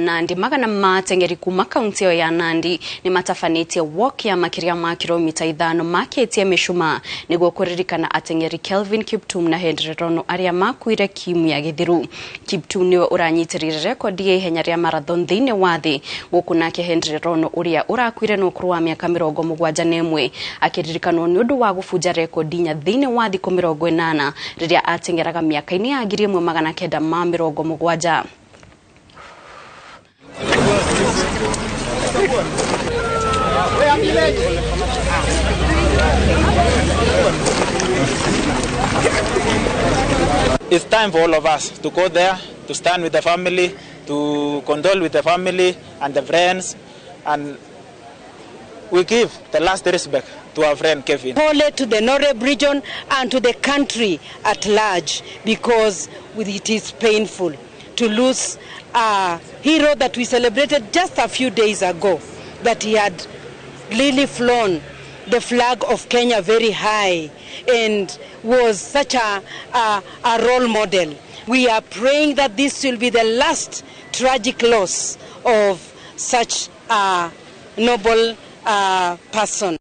Nandi. Magana ma ateng'eri kuma kaunti ya Nandi ni matafanĩtie woko ya makĩria ma kilomita 5 makĩtie mĩcumaa nĩguo kũririkana ateng'eri Kelvin Kiptum na Henry Rono arĩa makuire kiumia gĩthiru. Kiptum niwe ũranyitĩrĩire rekodi ya ihenya rĩa marathon thĩinĩ wa thĩ, gũkũ nake Henry Rono ũrĩa ũrakuire na ũkũrũ wa mĩaka 71 akĩririkanwo nĩ ũndũ wa gũbunja rekodi nya thĩinĩ wa thikũ 80 rĩrĩa ateng'eraga mĩaka-inĩ ya 1970. It's time for all of us to go there, to stand with the family, to condole with the family and the friends, and we give the last respect to our friend Kelvin. Pole to the Noreb region and to the country at large, because it is painful to lose a hero that we celebrated just a few days ago, that he had really flown the flag of Kenya very high and was such a role model. We are praying that this will be the last tragic loss of such a noble person.